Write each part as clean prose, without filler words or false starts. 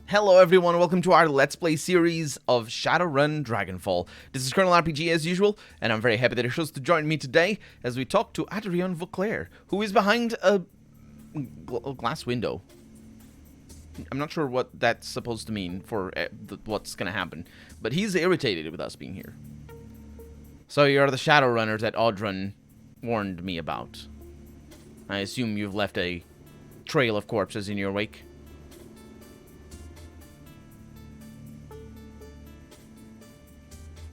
Hello everyone, welcome to our Let's Play series of Shadowrun Dragonfall. This is Colonel RPG as usual, and I'm very happy that you're chose to join me today as we talk to Adrian Vauclair, who is behind a glass window. I'm not sure what that's supposed to mean for what's going to happen, but he's irritated with us being here. So you're the Shadowrunners that Audrun warned me about. I assume you've left a trail of corpses in your wake.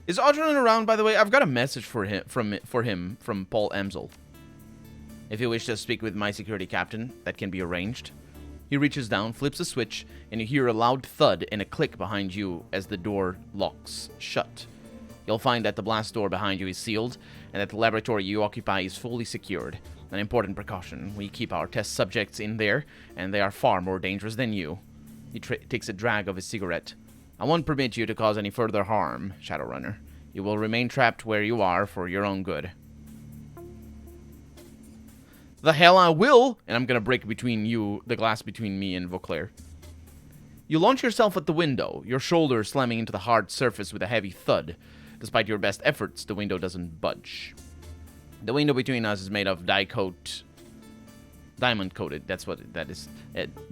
Is Audrun around, by the way? I've got a message for him from Paul Emsel. If you wish to speak with my security captain, that can be arranged. He reaches down, flips a switch, and you hear a loud thud and a click behind you as the door locks shut. You'll find that the blast door behind you is sealed, and that the laboratory you occupy is fully secured. An important precaution. We keep our test subjects in there, and they are far more dangerous than you. He takes a drag of his cigarette. I won't permit you to cause any further harm, Shadowrunner. You will remain trapped where you are for your own good. The hell I will! And I'm gonna break the glass between me and Vauclair. You launch yourself at the window, your shoulder slamming into the hard surface with a heavy thud. Despite your best efforts, the window doesn't budge. The window between us is made of diamond coated, that's what that is.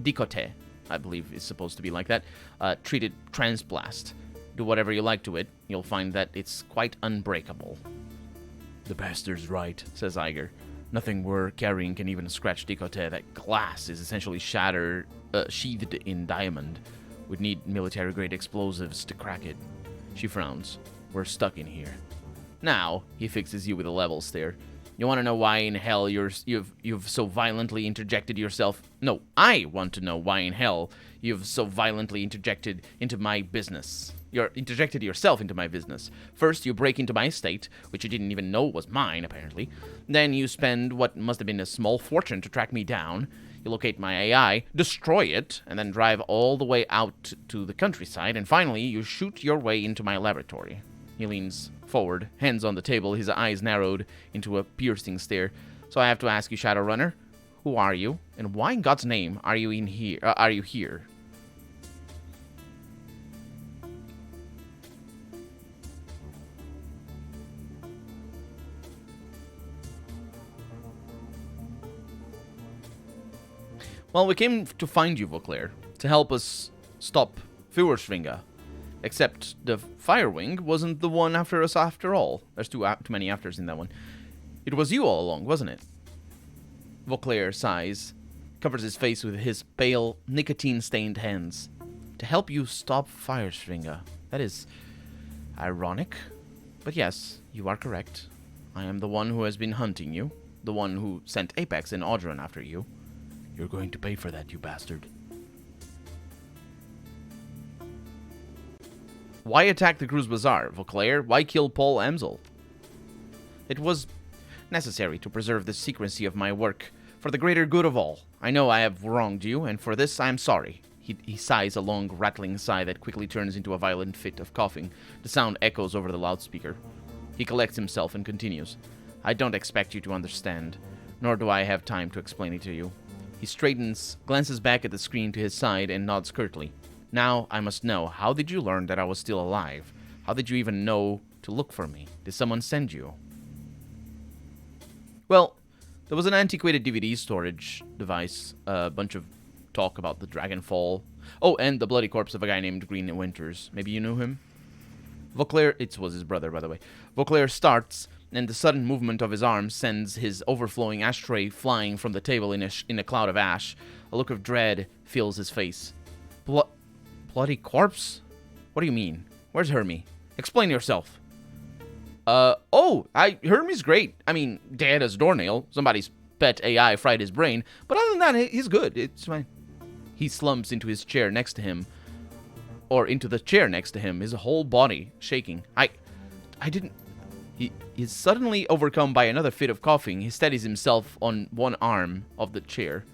Dicote, I believe is supposed to be like that. Treated transblast. Do whatever you like to it, you'll find that it's quite unbreakable. The bastard's right, says Iger. Nothing we're carrying can even scratch Dicote. That glass is essentially sheathed in diamond. We'd need military-grade explosives to crack it. She frowns. We're stuck in here. Now, he fixes you with a level stare. You want to know why in hell you've so violently interjected yourself? No, I want to know why in hell you've so violently interjected into my business. You're interjected yourself into my business. First, you break into my estate, which you didn't even know was mine, apparently. Then you spend what must have been a small fortune to track me down. You locate my AI, destroy it, and then drive all the way out to the countryside. And finally, you shoot your way into my laboratory. He leans forward, hands on the table, his eyes narrowed into a piercing stare. So I have to ask you, Shadowrunner, who are you, and why in God's name are you here? Well, we came to find you, Vauclair, to help us stop Führerschwinge. Except the Firewing wasn't the one after us after all. There's too many afters in that one. It was you all along, wasn't it? Vauclair sighs, covers his face with his pale, nicotine-stained hands. To help you stop Führerschwinge. That is ironic. But yes, you are correct. I am the one who has been hunting you. The one who sent Apex and Audrun after you. You're going to pay for that, you bastard. Why attack the Cruz Bazaar, Vauclair? Why kill Paul Emsel? It was necessary to preserve the secrecy of my work, for the greater good of all. I know I have wronged you, and for this I am sorry. He sighs a long, rattling sigh that quickly turns into a violent fit of coughing. The sound echoes over the loudspeaker. He collects himself and continues. I don't expect you to understand, nor do I have time to explain it to you. He straightens, glances back at the screen to his side, and nods curtly. Now, I must know, how did you learn that I was still alive? How did you even know to look for me? Did someone send you? Well, there was an antiquated DVD storage device, a bunch of talk about the Dragonfall. Oh, and the bloody corpse of a guy named Green Winters. Maybe you knew him? Vauclair, it was his brother, by the way. Vauclair starts, and the sudden movement of his arm sends his overflowing ashtray flying from the table in a cloud of ash. A look of dread fills his face. Bloody corpse? What do you mean? Where's Hermie? Explain yourself. Hermie's great. I mean, dead as a doornail. Somebody's pet AI fried his brain. But other than that, he's good. It's fine. He slumps into his chair next to him. Or into the chair next to him, his whole body shaking. I didn't... He's suddenly overcome by another fit of coughing. He steadies himself on one arm of the chair.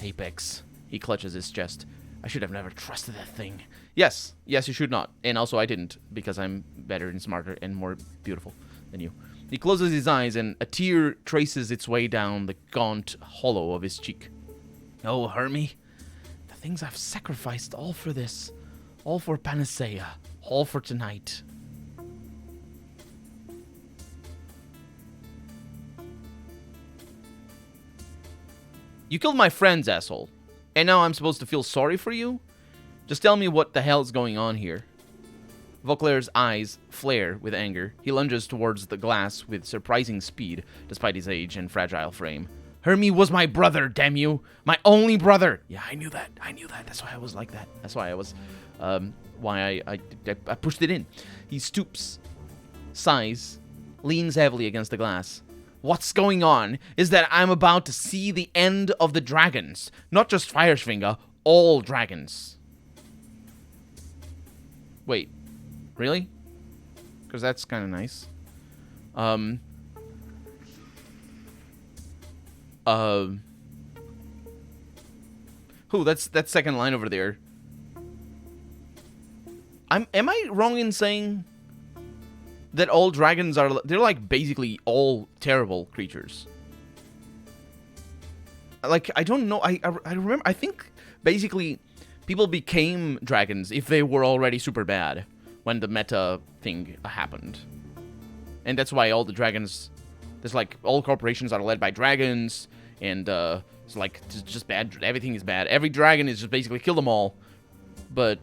Apex. He clutches his chest. I should have never trusted that thing. Yes, you should not. And also I didn't, because I'm better and smarter and more beautiful than you. He closes his eyes and a tear traces its way down the gaunt hollow of his cheek. Oh, Hermie, the things I've sacrificed, all for this. All for Panacea. All for tonight. You killed my friends, asshole. And now I'm supposed to feel sorry for you? Just tell me what the hell's going on here. Vauclair's eyes flare with anger. He lunges towards the glass with surprising speed, despite his age and fragile frame. Hermie was my brother, damn you! My only brother! Yeah, I knew that. That's why I was like that. That's why I was... why I pushed it in. He stoops, sighs, leans heavily against the glass. What's going on is that I'm about to see the end of the dragons. Not just Firesfinger, all dragons. Wait. Really? Because that's kind of nice. That's second line over there. Am I wrong in saying that all dragons they're like basically all terrible creatures? Like, I don't know. I remember, I think basically people became dragons if they were already super bad when the meta thing happened. And that's why all the dragons, there's like, all corporations are led by dragons, and it's like, just bad, everything is bad. Every dragon is just basically kill them all. But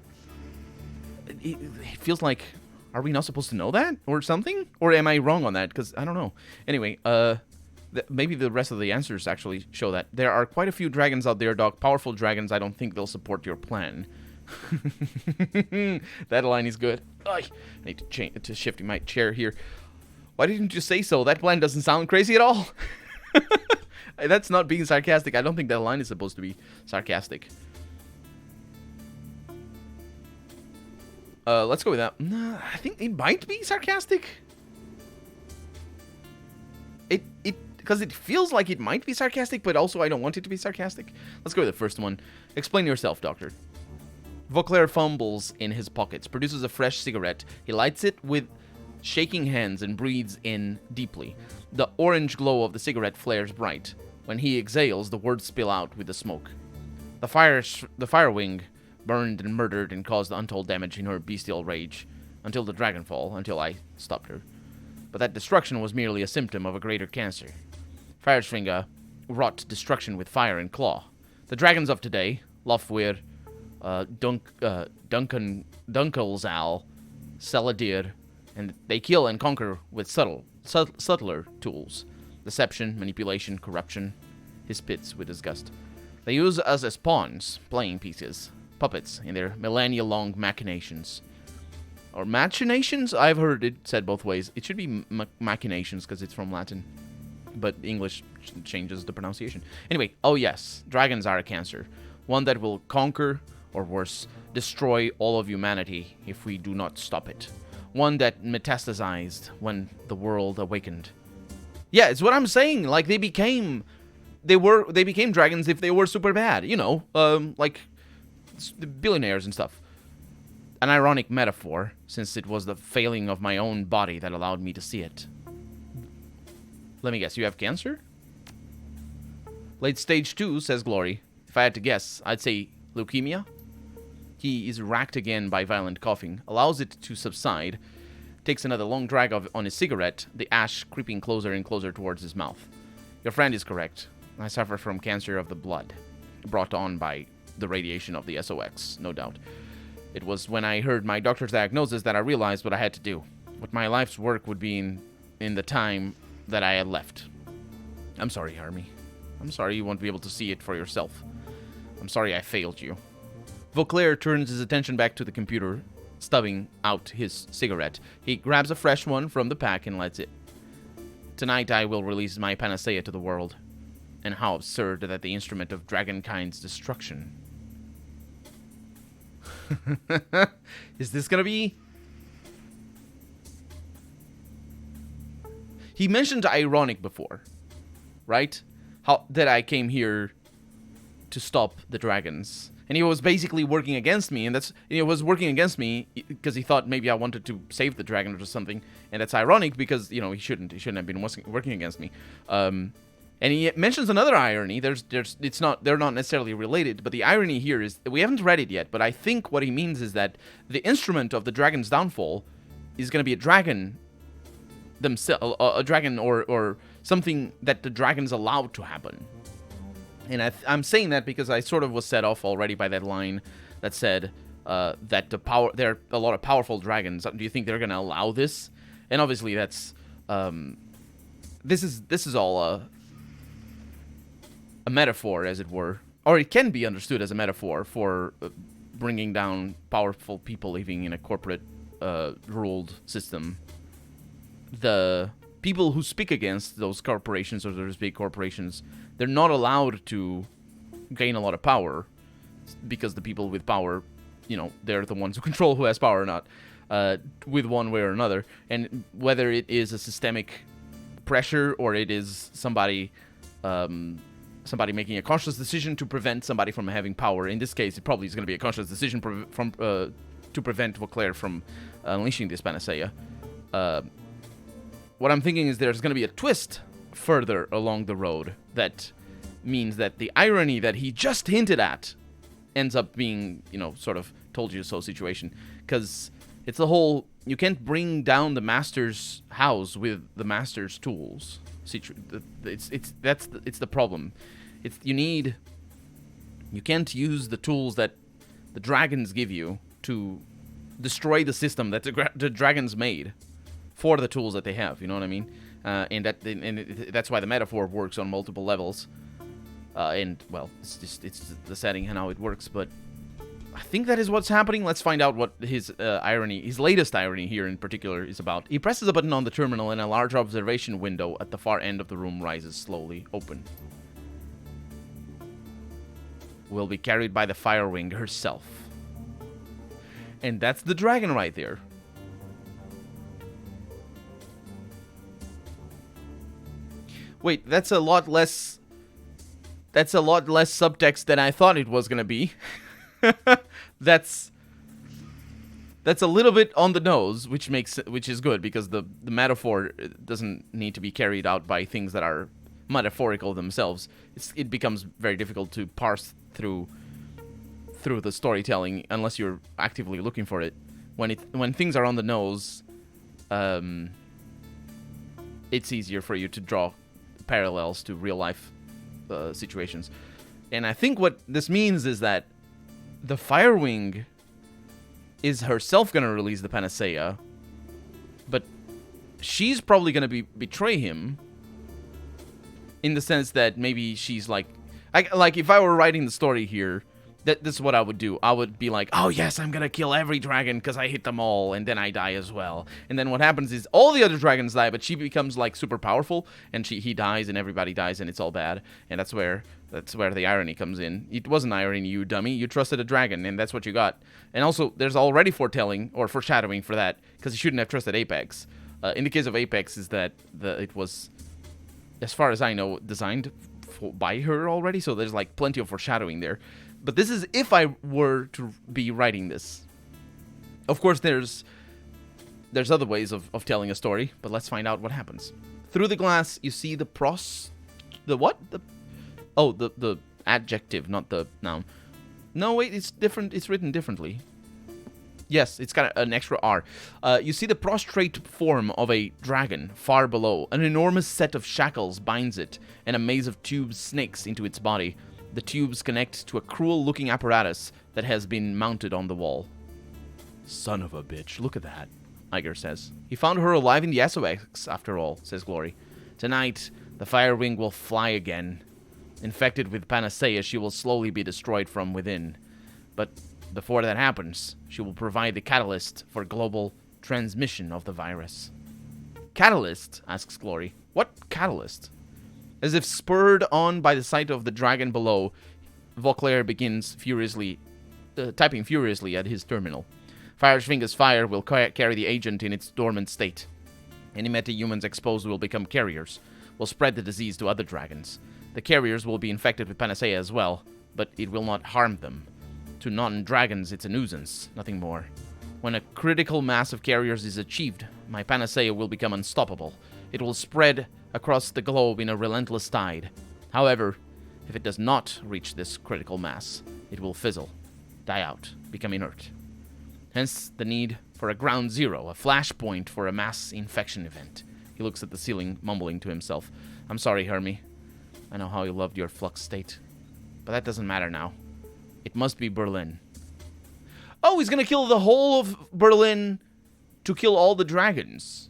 it feels like, are we not supposed to know that? Or something? Or am I wrong on that? Because I don't know. Anyway, maybe the rest of the answers actually show that. There are quite a few dragons out there, Doc. Powerful dragons. I don't think they'll support your plan. That line is good. I need to shift my chair here. Why didn't you say so? That plan doesn't sound crazy at all. That's not being sarcastic. I don't think that line is supposed to be sarcastic. Let's go with that. Nah, I think it might be sarcastic. Because it feels like it might be sarcastic, but also I don't want it to be sarcastic. Let's go with the first one. Explain yourself, Doctor. Vauclair fumbles in his pockets, produces a fresh cigarette. He lights it with shaking hands and breathes in deeply. The orange glow of the cigarette flares bright. When he exhales, the words spill out with the smoke. The fire wing burned and murdered and caused untold damage in her bestial rage, until the Dragonfall, until I stopped her. But that destruction was merely a symptom of a greater cancer. Firesfinger wrought destruction with fire and claw. The dragons of today, Lofweir, Dunkelzal, Saladir, and they kill and conquer with subtler tools. Deception, manipulation, corruption. He spits with disgust. They use us as pawns, playing pieces, puppets in their millennia-long machinations. Or machinations? I've heard it said both ways. It should be machinations because it's from Latin. But English changes the pronunciation. Anyway, oh yes, dragons are a cancer. One that will conquer, or worse, destroy all of humanity if we do not stop it. One that metastasized when the world awakened. Yeah, it's what I'm saying. Like, they became dragons if they were super bad. You know, like the billionaires and stuff. An ironic metaphor, since it was the failing of my own body that allowed me to see it. Let me guess, you have cancer? Late stage 2, says Glory. If I had to guess, I'd say leukemia. He is racked again by violent coughing, allows it to subside, takes another long drag on his cigarette, the ash creeping closer and closer towards his mouth. Your friend is correct. I suffer from cancer of the blood, brought on by the radiation of the SOX, no doubt. It was when I heard my doctor's diagnosis that I realized what I had to do, what my life's work would be in the time that I had left. I'm sorry, Army. I'm sorry you won't be able to see it for yourself. I'm sorry I failed you. Vauclair turns his attention back to the computer, stubbing out his cigarette. He grabs a fresh one from the pack and lights it. Tonight I will release my panacea to the world. And how absurd that the instrument of dragonkind's destruction. Is this gonna be... He mentioned ironic before, right? How that I came here to stop the dragons. And he was basically working against me, and he was working against me because he thought maybe I wanted to save the dragon or something. And that's ironic because, you know, he shouldn't have been working against me. And he mentions another irony. They're not necessarily related, but the irony here is we haven't read it yet. But I think what he means is that the instrument of the dragon's downfall is going to be a dragon themselves, a dragon or something that the dragon's allowed to happen. And I'm saying that because I sort of was set off already by that line that said that there are a lot of powerful dragons. Do you think they're going to allow this? And obviously that's this is all a metaphor, as it were, or it can be understood as a metaphor for bringing down powerful people living in a corporate ruled system. The people who speak against those corporations or those big corporations, they're not allowed to gain a lot of power because the people with power, they're the ones who control who has power or not, with one way or another. And whether it is a systemic pressure or it is somebody making a conscious decision to prevent somebody from having power. In this case, it probably is going to be a conscious decision to prevent Vauclair from unleashing this panacea. What I'm thinking is there's going to be a twist further along the road that means that the irony that he just hinted at ends up being, sort of told you so situation. Because it's the whole, you can't bring down the master's house with the master's tools. It's the problem. You can't use the tools that the dragons give you to destroy the system that the dragons made for the tools that they have. You know what I mean? And that's why the metaphor works on multiple levels. And well, it's the setting and how it works. But I think that is what's happening. Let's find out what his latest irony here in particular is about. He presses a button on the terminal and a large observation window at the far end of the room rises slowly open. Will be carried by the Firewing herself. And that's the dragon right there. Wait, that's a lot less subtext than I thought it was gonna be. That's a little bit on the nose, which is good because the metaphor doesn't need to be carried out by things that are metaphorical themselves. It becomes very difficult to parse through the storytelling unless you're actively looking for it. When things are on the nose, it's easier for you to draw parallels to real life situations. And I think what this means is that the Firewing is herself going to release the panacea, but she's probably going to betray him in the sense that maybe she's like if I were writing the story here, this is what I would do. I would be like, oh yes, I'm going to kill every dragon because I hit them all, and then I die as well. And then what happens is all the other dragons die, but she becomes like super powerful, and he dies, and everybody dies, and it's all bad. And that's where the irony comes in. It wasn't irony, you dummy. You trusted a dragon, and that's what you got. And also, there's already foretelling or foreshadowing for that, because you shouldn't have trusted Apex. In the case of Apex, is that it was, as far as I know, designed by her already, so there's like plenty of foreshadowing there. But this is if I were to be writing this. Of course, there's other ways of telling a story, but let's find out what happens. Through the glass, you see the adjective, not the noun. No, wait, it's different. It's written differently. Yes, it's got an extra R. You see the prostrate form of a dragon far below. An enormous set of shackles binds it, and a maze of tubes snakes into its body. The tubes connect to a cruel-looking apparatus that has been mounted on the wall. Son of a bitch, look at that, Iger says. He found her alive in the SOX, after all, says Glory. Tonight, the Firewing will fly again. Infected with Panacea, she will slowly be destroyed from within. But before that happens, she will provide the catalyst for global transmission of the virus. Catalyst? Asks Glory. What catalyst? As if spurred on by the sight of the dragon below, Vauclair begins typing furiously at his terminal. Firefinger's fire will carry the agent in its dormant state. Any meta-humans exposed will become carriers, will spread the disease to other dragons. The carriers will be infected with Panacea as well, but it will not harm them. To non-dragons, it's a nuisance, nothing more. When a critical mass of carriers is achieved, my Panacea will become unstoppable. It will spread across the globe in a relentless tide. However, if it does not reach this critical mass, it will fizzle, die out, become inert. Hence the need for a ground zero, a flashpoint for a mass infection event. He looks at the ceiling, mumbling to himself. I'm sorry, Hermie. I know how you loved your flux state. But that doesn't matter now. It must be Berlin. Oh, he's gonna kill the whole of Berlin to kill all the dragons.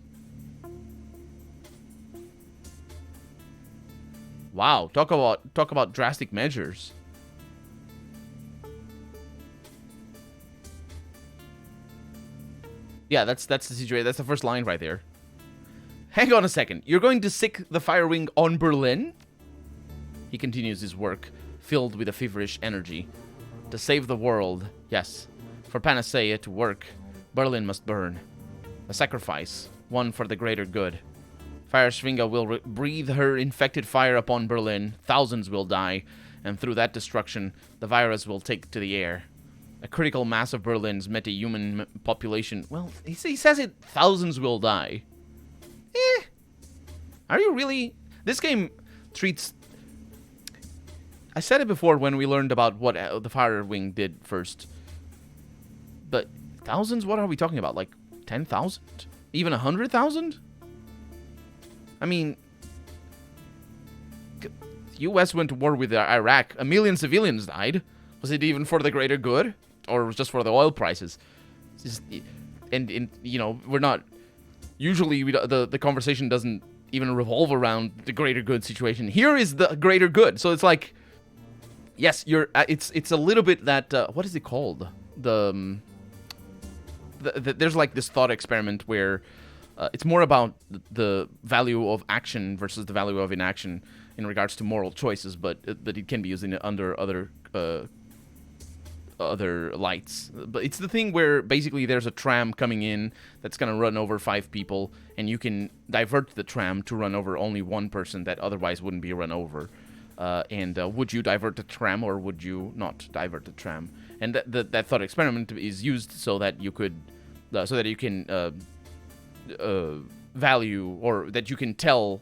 Wow, talk about drastic measures. Yeah, that's the situation. That's the first line right there. Hang on a second. You're going to sick the Fire Wing on Berlin? He continues his work, filled with a feverish energy. To save the world, yes. For Panacea to work, Berlin must burn. A sacrifice, one for the greater good. Fireschwinga will breathe her infected fire upon Berlin. Thousands will die, and through that destruction, the virus will take to the air. A critical mass of Berlin's meta-human population... Well, he says it, thousands will die. Are you really... This game treats... I said it before when we learned about what the Fire Wing did first. But thousands? What are we talking about? Like 10,000? Even 100,000? I mean... U.S. went to war with Iraq. 1 million civilians died. Was it even for the greater good? Or was it just for the oil prices? Just, and you know, we're not... Usually, the conversation doesn't even revolve around the greater good situation. Here is the greater good. So it's like... Yes, you're... it's a little bit that... what is it called? There's like this thought experiment where... it's more about the value of action versus the value of inaction in regards to moral choices, but it can be used under other lights. But it's the thing where basically there's a tram coming in that's going to run over 5 people, and you can divert the tram to run over only one person that otherwise wouldn't be run over. Would you divert the tram or would you not divert the tram? And that thought experiment is used so that you could, can value, or that you can tell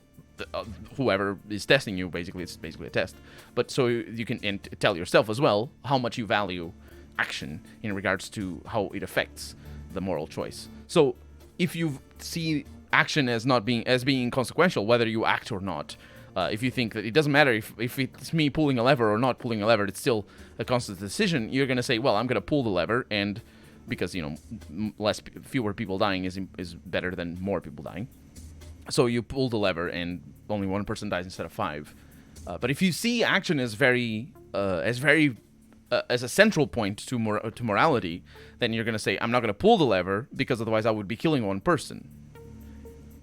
whoever is testing you. Basically, it's basically a test. But so you can tell yourself as well how much you value action in regards to how it affects the moral choice. So if you see action as being consequential, whether you act or not, if you think that it doesn't matter if it's me pulling a lever or not pulling a lever, it's still a constant decision, you're going to say, well, I'm going to pull the lever, and because, you know, fewer people dying is better than more people dying. So you pull the lever and only one person dies instead of 5. But if you see action as as a central point to morality, then you're going to say, I'm not going to pull the lever because otherwise I would be killing one person.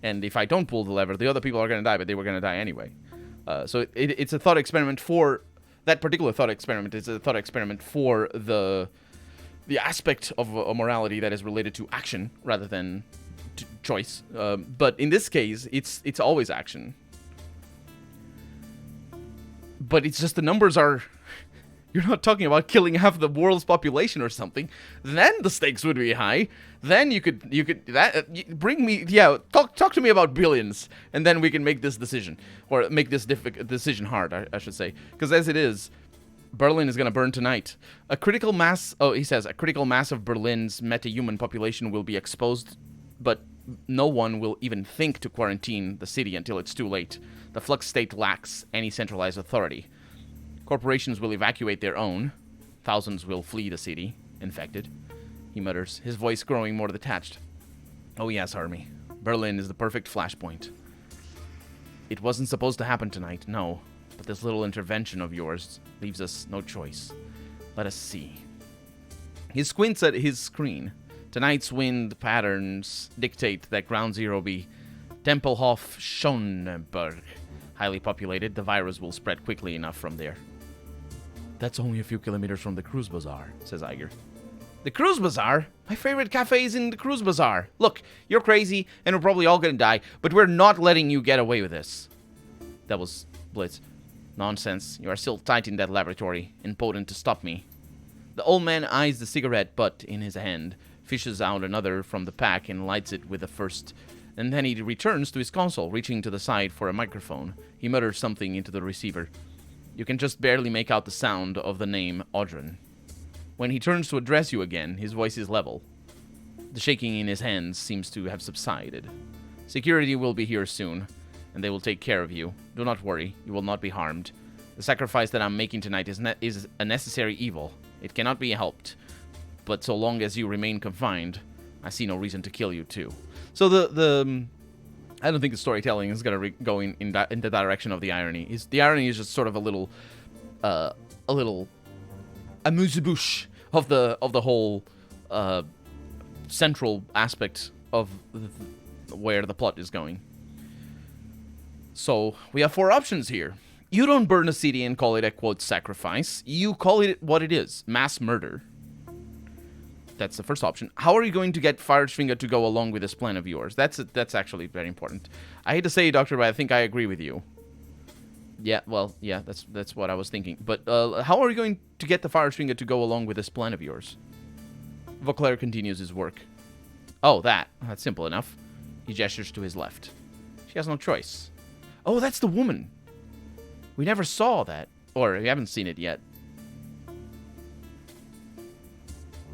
And if I don't pull the lever, the other people are going to die, but they were going to die anyway. So it's a thought experiment for... That particular thought experiment is a thought experiment for the aspect of a morality that is related to action rather than choice. But in this case, it's always action. But it's just the numbers are... You're not talking about killing half the world's population or something. Then the stakes would be high. Then you could bring me... Yeah, talk to me about billions, and then we can make this decision. Or make this decision hard, I should say. Because as it is, Berlin is going to burn tonight. A critical mass... Oh, he says, a critical mass of Berlin's meta-human population will be exposed, but no one will even think to quarantine the city until it's too late. The flux state lacks any centralized authority. Corporations will evacuate their own. Thousands will flee the city, infected. He mutters, his voice growing more detached. Oh yes, Army. Berlin is the perfect flashpoint. It wasn't supposed to happen tonight, no. But this little intervention of yours leaves us no choice. Let us see. He squints at his screen. Tonight's wind patterns dictate that Ground Zero be Tempelhof Schöneberg. Highly populated, the virus will spread quickly enough from there. That's only a few kilometers from the Cruise Bazaar, says Iger. The Cruise Bazaar? My favorite cafe is in the Cruise Bazaar. Look, you're crazy, and we're probably all gonna die, but we're not letting you get away with this. That was Blitz. Nonsense. You are still tight in that laboratory, impotent to stop me. The old man eyes the cigarette butt in his hand, fishes out another from the pack, and lights it with the first and then he returns to his console, reaching to the side for a microphone. He mutters something into the receiver. You can just barely make out the sound of the name Audron. When he turns to address you again, his voice is level. The shaking in his hands seems to have subsided. Security will be here soon, and they will take care of you. Do not worry, you will not be harmed. The sacrifice that I'm making tonight is a necessary evil. It cannot be helped, but so long as you remain confined, I see no reason to kill you too. So I don't think the storytelling is going to go in the direction of the irony. The irony is just sort of a little amuse-bouche of the whole central aspect of where the plot is going. So we have 4 options here. You don't burn a city and call it a, quote, sacrifice. You call it what it is, mass murder. That's the first option. How are you going to get Firefinger to go along with this plan of yours? That's actually very important. I hate to say, Doctor, but I think I agree with you. Yeah, well, yeah, that's what I was thinking. But how are you going to get the Firefinger to go along with this plan of yours? Vauclair continues his work. Oh, that's simple enough. He gestures to his left. She has no choice. Oh, that's the woman. We never saw that. Or we haven't seen it yet.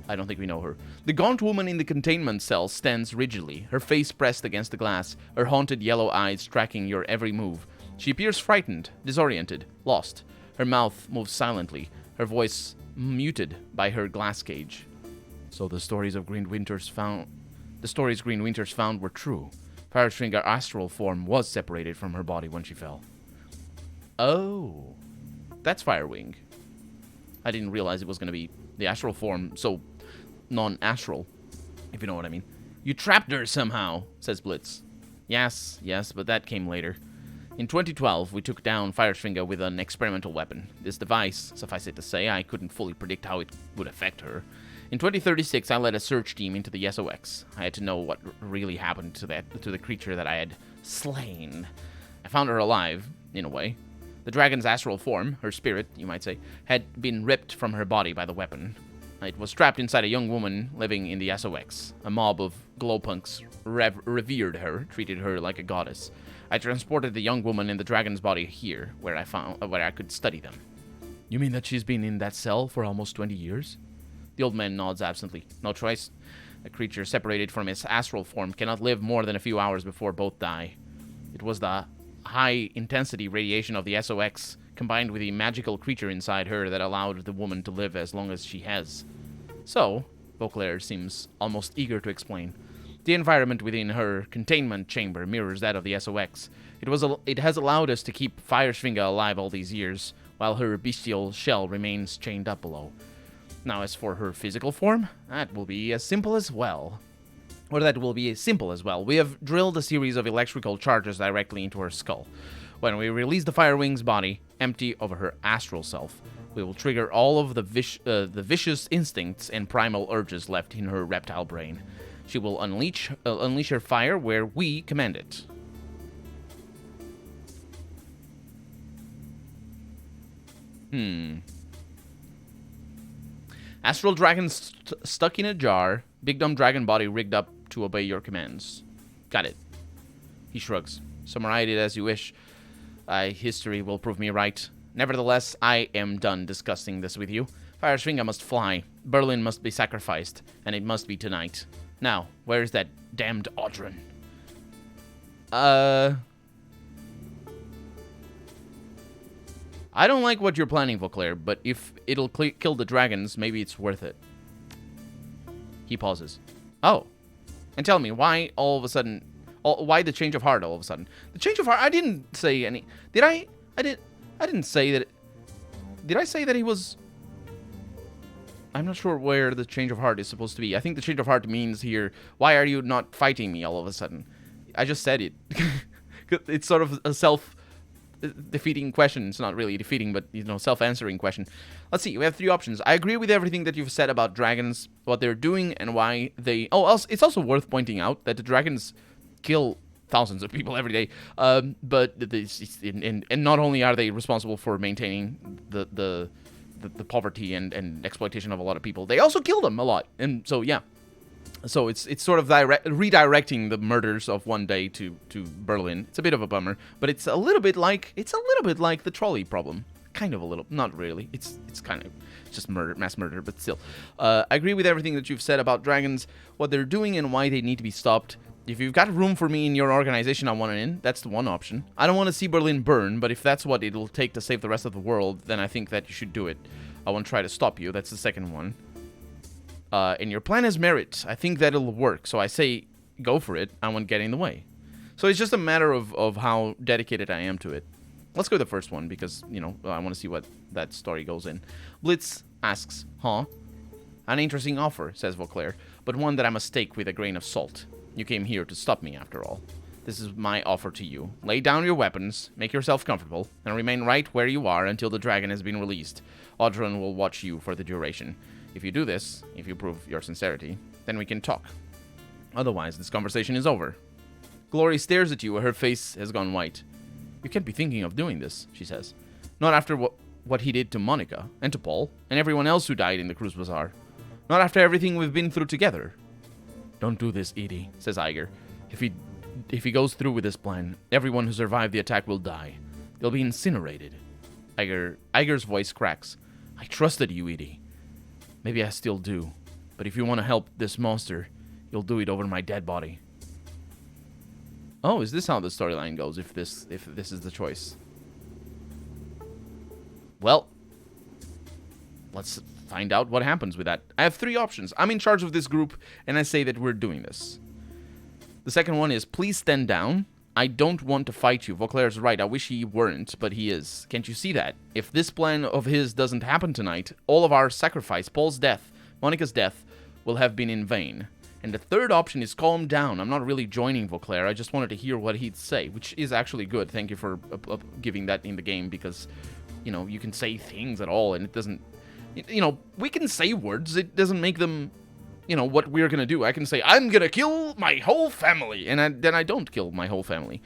I don't think we know her. The gaunt woman in the containment cell stands rigidly, her face pressed against the glass, her haunted yellow eyes tracking your every move. She appears frightened, disoriented, lost. Her mouth moves silently, her voice muted by her glass cage. So the stories Green Winters found were true. Firefinger's astral form was separated from her body when she fell. Oh, that's Firewing. I didn't realize it was going to be the astral form, so non-astral, if you know what I mean. You trapped her somehow, says Blitz. Yes, but that came later. In 2012, we took down Firefinger with an experimental weapon. This device, suffice it to say, I couldn't fully predict how it would affect her. In 2036, I led a search team into the SOX. I had to know what really happened to the creature that I had slain. I found her alive, in a way. The dragon's astral form, her spirit, you might say, had been ripped from her body by the weapon. It was trapped inside a young woman living in the SOX. A mob of glowpunks revered her, treated her like a goddess. I transported the young woman in the dragon's body here, where I could study them. You mean that she's been in that cell for almost 20 years? The old man nods absently. No choice. A creature separated from its astral form cannot live more than a few hours before both die. It was the high-intensity radiation of the SOX, combined with the magical creature inside her, that allowed the woman to live as long as she has. So, Vauclair seems almost eager to explain. The environment within her containment chamber mirrors that of the SOX. It has allowed us to keep Firefinger alive all these years, while her bestial shell remains chained up below. Now, as for her physical form, that will be simple as well. We have drilled a series of electrical charges directly into her skull. When we release the Firewing's body, empty of her astral self, we will trigger all of the vicious instincts and primal urges left in her reptile brain. She will unleash her fire where we command it. Astral dragon stuck in a jar. Big dumb dragon body rigged up to obey your commands. Got it. He shrugs. Summarize it as you wish. History will prove me right. Nevertheless, I am done discussing this with you. Firefinger must fly. Berlin must be sacrificed. And it must be tonight. Now, where is that damned Audron? I don't like what you're planning, Vauclair, but if it'll kill the dragons, maybe it's worth it. He pauses. Oh. And tell me, why all of a sudden... why the change of heart all of a sudden? The change of heart, I didn't say any... Did I? I didn't say that... Did I say that he was... I'm not sure where the change of heart is supposed to be. I think the change of heart means here, why are you not fighting me all of a sudden? I just said it. It's sort of a self-defeating question. It's not really defeating, but, you know, self-answering question. Let's see. We have 3 options. I agree with everything that you've said about dragons, what they're doing, and why they... Oh, it's also worth pointing out that the dragons kill thousands of people every day. But and not only are they responsible for maintaining the poverty and exploitation of a lot of people, they also kill them a lot. And so, yeah. So it's sort of redirecting the murders of one day to Berlin. It's a bit of a bummer, but it's a little bit like the trolley problem. Kind of a little, not really. It's kind of just murder, mass murder, but still. I agree with everything that you've said about dragons, what they're doing, and why they need to be stopped. If you've got room for me in your organization, I want it in. That's the one option. I don't want to see Berlin burn, but if that's what it'll take to save the rest of the world, then I think that you should do it. I won't try to stop you. That's the second one. And your plan has merit. I think that it'll work. So I say, go for it. I won't get in the way. So it's just a matter of how dedicated I am to it. Let's go with the first one because, you know, I want to see what that story goes in. Blitz asks, huh? An interesting offer, says Vauclair, but one that I must take with a grain of salt. You came here to stop me, after all. This is my offer to you. Lay down your weapons, make yourself comfortable, and remain right where you are until the dragon has been released. Audron will watch you for the duration. If you do this, if you prove your sincerity, then we can talk. Otherwise, this conversation is over. Glory stares at you, her face has gone white. You can't be thinking of doing this, she says. Not after what he did to Monica, and to Paul, and everyone else who died in the Cruise Bazaar. Not after everything we've been through together. Don't do this, Edie, says Iger. If he goes through with this plan, everyone who survived the attack will die. They'll be incinerated. Iger's voice cracks. I trusted you, Edie. Maybe I still do. But if you want to help this monster, you'll do it over my dead body. Oh, is this how the storyline goes if this is the choice? Well, let's find out what happens with that. I have 3 options. I'm in charge of this group, and I say that we're doing this. The second one is, please stand down. I don't want to fight you. Vauclair's right. I wish he weren't, but he is. Can't you see that? If this plan of his doesn't happen tonight, all of our sacrifice, Paul's death, Monica's death, will have been in vain. And the third option is calm down. I'm not really joining Vauclair. I just wanted to hear what he'd say, which is actually good. Thank you for giving that in the game, because, you know, you can say things at all, and it doesn't... You know, we can say words. It doesn't make them... You know, what we're gonna do. I can say, I'm gonna kill my whole family, and then I don't kill my whole family.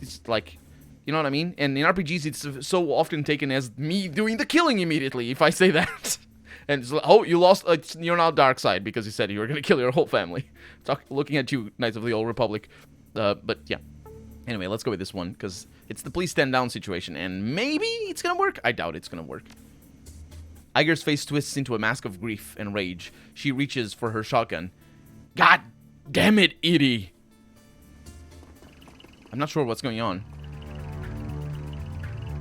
It's like, you know what I mean? And in RPGs, it's so often taken as me doing the killing immediately if I say that. And it's like, oh, you lost, you're now dark side because you said you were gonna kill your whole family. Looking at you, Knights of the Old Republic. But yeah. Anyway, let's go with this one, because it's the please stand down situation, and maybe it's gonna work. I doubt it's gonna work. Iger's face twists into a mask of grief and rage. She reaches for her shotgun. God damn it, Edie! I'm not sure what's going on.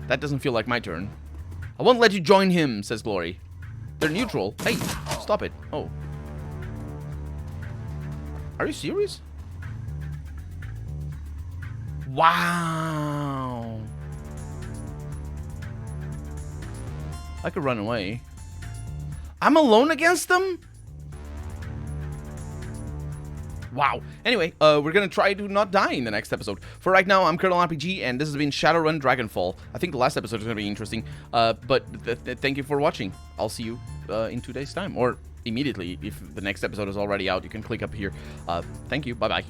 That doesn't feel like my turn. I won't let you join him, says Glory. They're neutral. Hey, stop it. Oh. Are you serious? Wow. I could run away. I'm alone against them? Wow. Anyway, we're gonna try to not die in the next episode. For right now, I'm Colonel RPG, and this has been Shadowrun Dragonfall. I think the last episode is gonna be interesting. But thank you for watching. I'll see you in 2 days' time. Or immediately, if the next episode is already out, you can click up here. Thank you. Bye-bye.